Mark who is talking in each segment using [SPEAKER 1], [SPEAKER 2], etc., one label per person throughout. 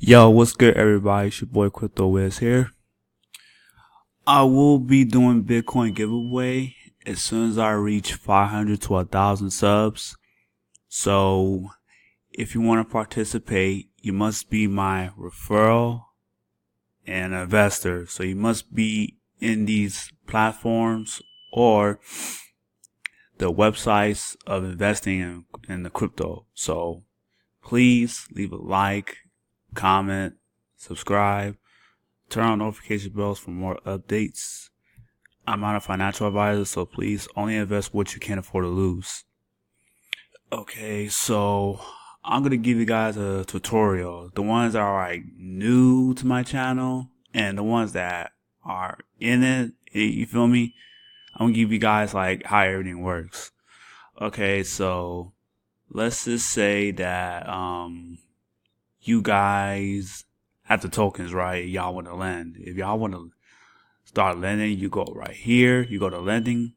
[SPEAKER 1] Yo, what's good, everybody? It's your boy Crypto Wiz here. I will be doing Bitcoin giveaway as soon as I reach 500 to 1,000 subs. So, if you want to participate, you must be my referral and investor. So, you must be in these platforms or the websites of investing in the crypto. So, please leave a like, comment, subscribe, turn on notification bells for more updates. I'm not a financial advisor, so please only invest what you can't afford to lose. Okay, so I'm gonna give you guys a tutorial. The ones that are like new to my channel and the ones that are in it, you feel me? I'm gonna give you guys like how everything works. Okay, so let's just say that you guys have the tokens, right? Y'all want to lend. If y'all want to start lending, you go right here. You go to lending.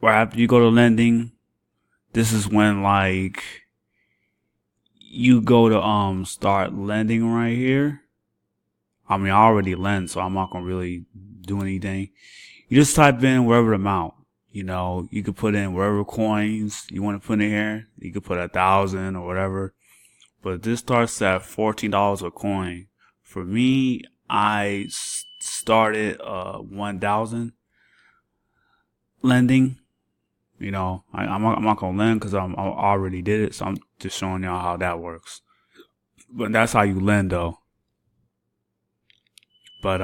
[SPEAKER 1] Right after you go to lending, this is when like you go to start lending right here. I mean, I already lend, so I'm not gonna really do anything. You just type in whatever amount. You know, you could put in whatever coins you want to put in here. You could put 1,000 or whatever. But this starts at $14 a coin. For me, I started 1,000 lending. You know, I'm not gonna lend because I already did it. So I'm just showing y'all how that works. But that's how you lend, though. But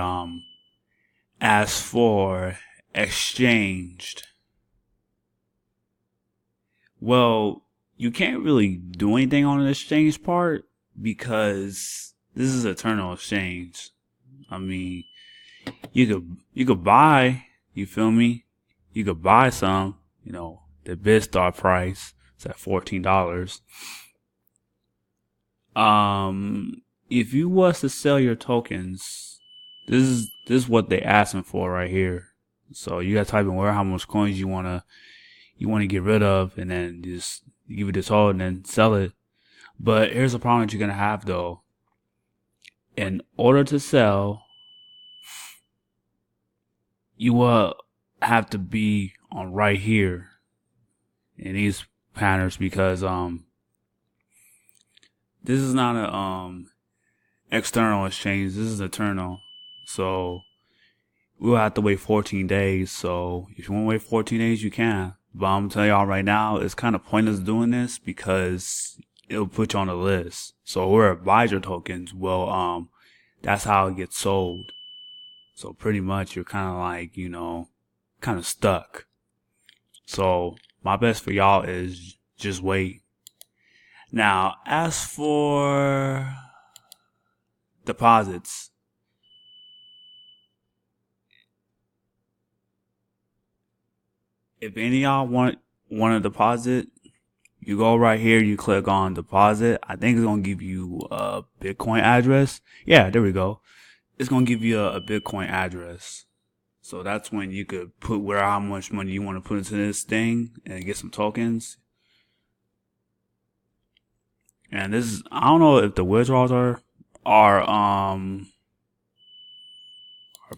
[SPEAKER 1] as for exchanged, well, you can't really do anything on the exchange part because this is eternal exchange. I mean, you could buy, you feel me? You could buy some, you know, the bid start price is at $14. If you was to sell your tokens, this is what they asking for right here. So you gotta type in where how much coins you wanna get rid of, and then just give it this whole and then sell it. But here's the problem that you're gonna have though. In order to sell, you will have to be on right here in these patterns because this is not a external exchange. This is internal. So we'll have to wait 14 days. So if you want to wait 14 days, you can. But I'm gonna tell y'all right now, it's kind of pointless doing this because it'll put you on the list. So whoever buys your tokens, well, that's how it gets sold. So pretty much you're kind of like, you know, kind of stuck. So my best for y'all is just wait. Now, as for deposits, if any of y'all want to deposit, you go right here, you click on deposit. I think it's going to give you a Bitcoin address. Yeah, there we go. It's going to give you a Bitcoin address. So that's when you could put how much money you want to put into this thing and get some tokens. And this is, I don't know if the withdrawals are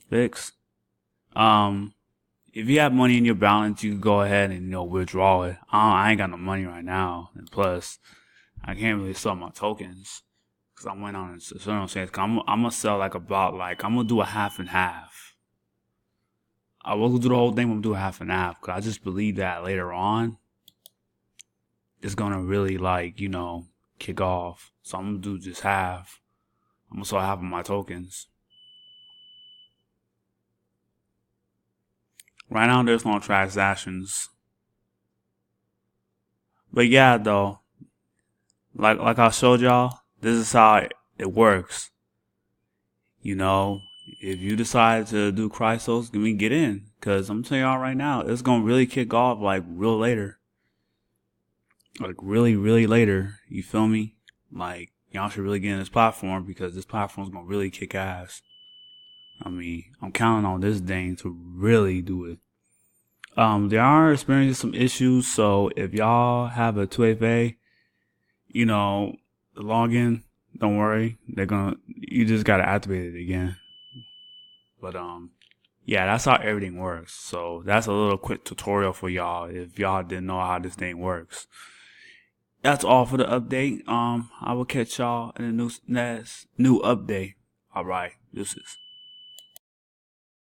[SPEAKER 1] fixed. If you have money in your balance, you can go ahead and, you know, withdraw it. I ain't got no money right now. And plus, I can't really sell my tokens because I went on a certain exchange. I'm going to sell I'm going to do a half and half. I will do the whole thing, but I'm going to do a half and half because I just believe that later on, it's going to really, like, you know, kick off. So I'm going to do just half. I'm going to sell half of my tokens. Right now, there's no transactions. But yeah, though, like I showed y'all, this is how it works. You know, if you decide to do Chrysos, get in. Because I'm telling y'all right now, it's going to really kick off like real later. Like really, really later. You feel me? Like, y'all should really get in this platform because this platform is going to really kick ass. I mean, I'm counting on this thing to really do it. They are experiencing some issues, so if y'all have a 2FA, you know, the login, don't worry. You just gotta activate it again. But, yeah, that's how everything works. So that's a little quick tutorial for y'all if y'all didn't know how this thing works. That's all for the update. I will catch y'all in the next new update. All right, deuces.